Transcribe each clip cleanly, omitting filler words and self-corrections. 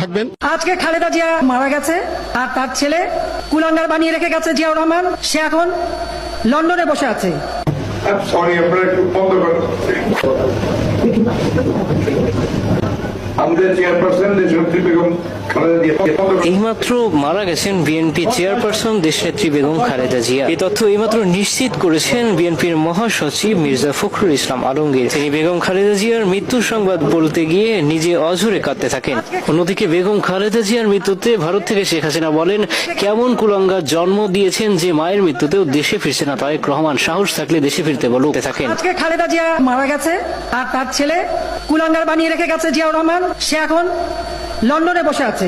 থাকবেন। আজকে খালেদা জিয়া মারা গেছে আর তার ছেলে কুলাঙ্গার বানিয়ে রেখে গেছে জিয়াউর রহমান, সে এখন লন্ডনে বসে আছে। সরি, আপনারা একটু বন্ধ করেন। আমাদের চেয়ারপারসন দেশনেত্রী বেগম খালেদা জিয়া এইমাত্র মারা গেছেন বিএনপি চেয়ারপারসন দেশনেত্রী বেগম খালেদা জিয়া। এই তথ্য এইমাত্র নিশ্চিত করেছেন বিএনপির মহাসচিব মির্জা ফখরুল ইসলাম আলমগীর। তিনি বেগম খালেদা জিয়ার মৃত্যুর সংবাদ বলতে গিয়ে নিজে অঝরে কাঁদতে থাকেন। অন্যদিকে বেগম খালেদা জিয়ার মৃত্যুতে ভারত থেকে শেখ হাসিনা বলেন, কেমন কুলাঙ্গার জন্ম দিয়েছেন যে মায়ের মৃত্যুতেও দেশে ফিরছে না। তারেক রহমান সাহস থাকলে দেশে ফিরতে বলতে থাকেন। আজকে খালেদা জিয়া মারা গেছে আর তার ছেলে কুলাঙ্গার বানিয়ে রেখে গেছে জিয়াউর রহমান, সে এখন লন্ডনে বসে আছে।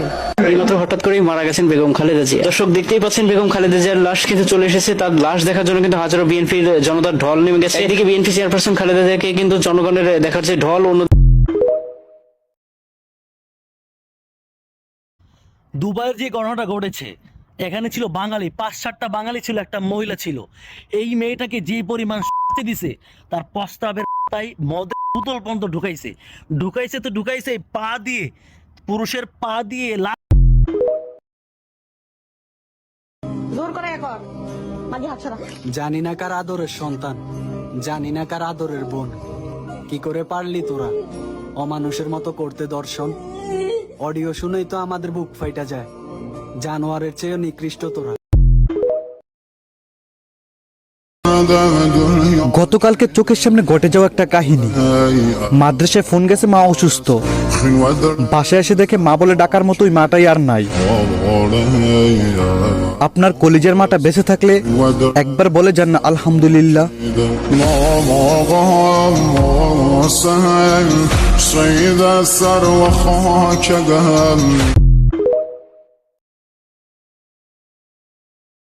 এইমাত্র হঠাৎ করেই মারা গেছেন বেগম খালেদা জিয়া। দর্শক দেখতেই পাচ্ছেন বেগম খালেদা জিয়ার লাশ কিন্তু চলে এসেছে। তার লাশ দেখার জন্য কিন্তু হাজারো বিএনপির জনতার ঢল নেমে গেছে। এদিকে বিএনপি চেয়ারপারসন খালেদা জিয়াকে কিন্তু জনগণের দেখার যে ঢল, অন্য দুবাইয়ের যে ঘটনাটা ঘটেছে, এখানে ছিল বাঙালি, 5-7টা বাঙালি ছিল, একটা মহিলা ছিল। এই মেয়েটাকে যে পরিমাণ শাস্তি দিছে, তার প্রস্তাবের তাই মদের বোতল পর্যন্ত ঢুকাইছে পা দিয়ে, পুরুষের পা দিয়ে। জানি না কার আদরের সন্তান, জানি না কার আদরের বোন, কি করে পারলি তোরা অমানুষের মতো করতে দর্শন? অডিও শুনেই তো আমাদের বুক ফাইটা যায়, জানোয়ারের চেয়ে নিকৃষ্ট তোরা। গতকালকে চোখের সামনে ঘটে যাওয়া একটা কাহিনী। মাদ্রাসায় ফোন গেছে, মা অসুস্থ। বাসায় এসে দেখে মা বলে ডাকার মতোই মাটাই আর নাই। আপনার কলিজার মাটা বেঁচে থাকলে একবার বলে যান না আলহামদুলিল্লাহ।